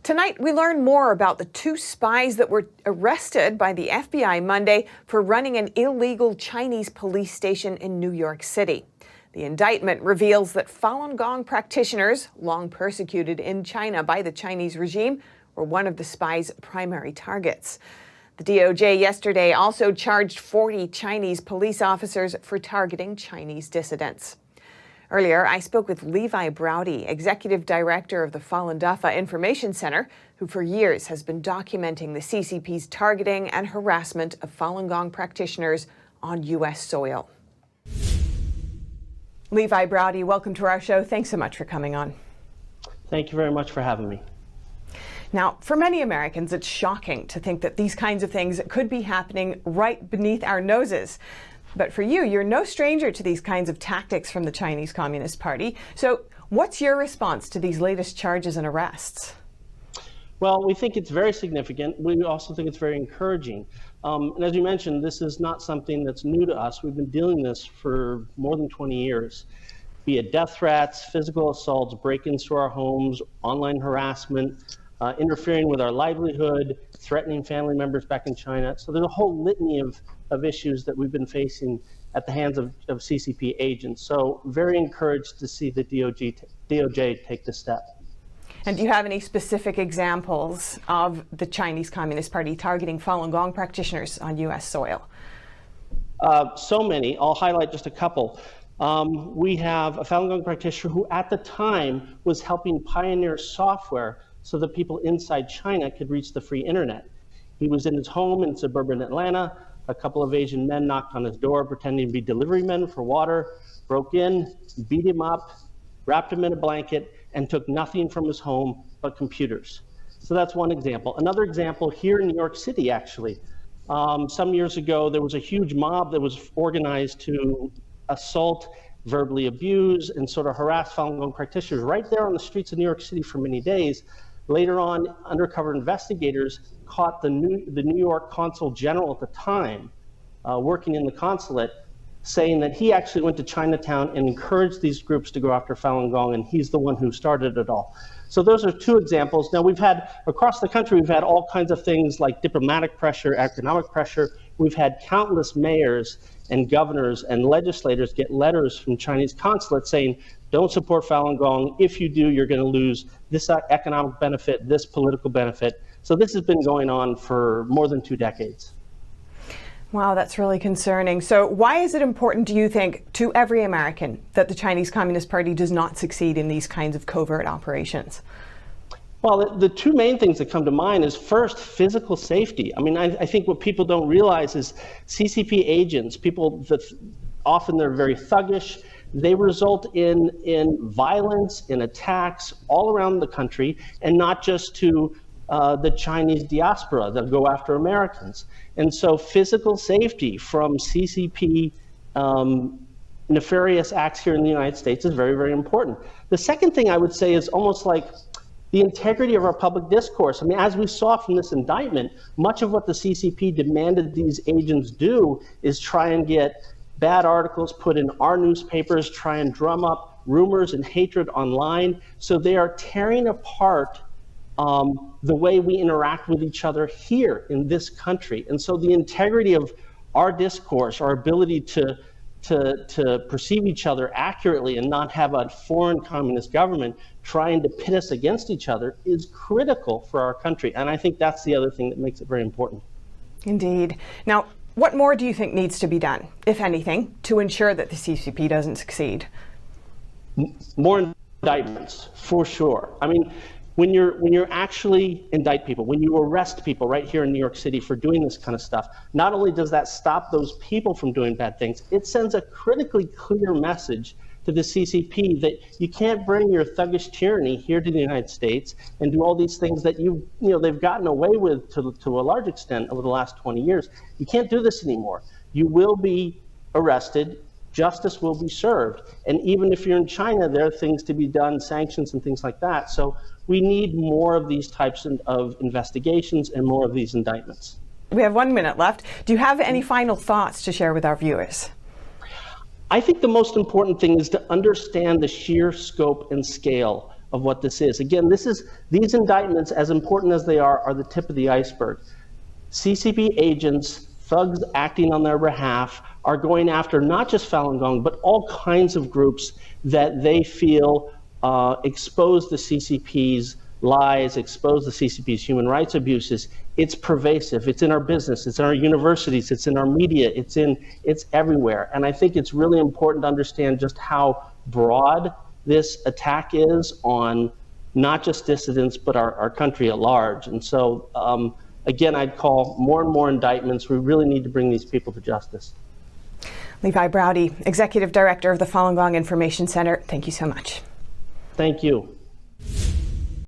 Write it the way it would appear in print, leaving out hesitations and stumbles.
Tonight, we learn more about the two spies that were arrested by the FBI Monday for running an illegal Chinese police station in New York City. The indictment reveals that Falun Gong practitioners, long persecuted in China by the Chinese regime, were one of the spies' primary targets. The DOJ yesterday also charged 40 Chinese police officers for targeting Chinese dissidents. Earlier, I spoke with Levi Browde, Executive Director of the Falun Dafa Information Center, who for years has been documenting the CCP's targeting and harassment of Falun Gong practitioners on U.S. soil. Levi Browde, welcome to our show. Thanks so much for coming on. Thank you very much for having me. Now, for many Americans, it's shocking to think that these kinds of things could be happening right beneath our noses. But for you, you're no stranger to these kinds of tactics from the Chinese Communist Party. So what's your response to these latest charges and arrests? Well, we think it's very significant. We also think it's very encouraging. And as you mentioned, this is not something that's new to us. We've been dealing this for more than 20 years, be it death threats, physical assaults, break-ins to our homes, online harassment, interfering with our livelihood, threatening family members back in China. So there's a whole litany of issues that we've been facing at the hands of CCP agents. So very encouraged to see the DOJ take this step. And do you have any specific examples of the Chinese Communist Party targeting Falun Gong practitioners on U.S. soil? So many. I'll highlight just a couple. We have a Falun Gong practitioner who at the time was helping pioneer software so that people inside China could reach the free internet. He was in his home in suburban Atlanta. A couple of Asian men knocked on his door pretending to be delivery men for water, broke in, beat him up, wrapped him in a blanket, and took nothing from his home but computers. So that's one example. Another example here in New York City, actually. Some years ago, there was a huge mob that was organized to assault, verbally abuse, and sort of harass Falun Gong practitioners right there on the streets of New York City for many days. Later on, undercover investigators caught the New York consul general at the time, working in the consulate, saying that he actually went to Chinatown and encouraged these groups to go after Falun Gong, and he's the one who started it all. So those are two examples. Now we've had, across the country, we've had all kinds of things like diplomatic pressure, economic pressure. We've had countless mayors and governors and legislators get letters from Chinese consulates saying, don't support Falun Gong. If you do, you're going to lose this economic benefit, this political benefit. So this has been going on for more than 2 decades. Wow, that's really concerning. So why is it important, do you think, to every American that the Chinese Communist Party does not succeed in these kinds of covert operations? Well, the two main things that come to mind is first, physical safety. I mean, I think what people don't realize is CCP agents, people that often they're very thuggish, they result in violence, in attacks all around the country, and not just to the Chinese diaspora that go after Americans. And so physical safety from CCP nefarious acts here in the United States is very, very important. The second thing I would say is almost like the integrity of our public discourse. I mean, as we saw from this indictment, much of what the CCP demanded these agents do is try and get bad articles put in our newspapers, try and drum up rumors and hatred online. So they are tearing apart the way we interact with each other here in this country. And so the integrity of our discourse, our ability to perceive each other accurately and not have a foreign communist government trying to pit us against each other is critical for our country. And I think that's the other thing that makes it very important. Indeed. Now, what more do you think needs to be done, if anything, to ensure that the CCP doesn't succeed? More indictments, for sure. I mean, when you actually indict people, when you arrest people right here in New York City for doing this kind of stuff, not only does that stop those people from doing bad things, it sends a critically clear message to the CCP that you can't bring your thuggish tyranny here to the United States and do all these things that they've gotten away with to a large extent over the last 20 years. You can't do this anymore. You will be arrested. Justice will be served. And even if you're in China, there are things to be done, sanctions and things like that. So we need more of these types of investigations and more of these indictments. We have 1 minute left. Do you have any final thoughts to share with our viewers? I think the most important thing is to understand the sheer scope and scale of what this is. Again, these indictments, as important as they are the tip of the iceberg. CCP agents, thugs acting on their behalf, are going after not just Falun Gong, but all kinds of groups that they feel expose the CCP's lies, expose the CCP's human rights abuses. It's pervasive. It's in our business. It's in our universities. It's in our media. It's everywhere. And I think it's really important to understand just how broad this attack is on not just dissidents, but our country at large. And so, again, I'd call more and more indictments. We really need to bring these people to justice. Levi Browde, Executive Director of the Falun Gong Information Center, thank you so much. Thank you.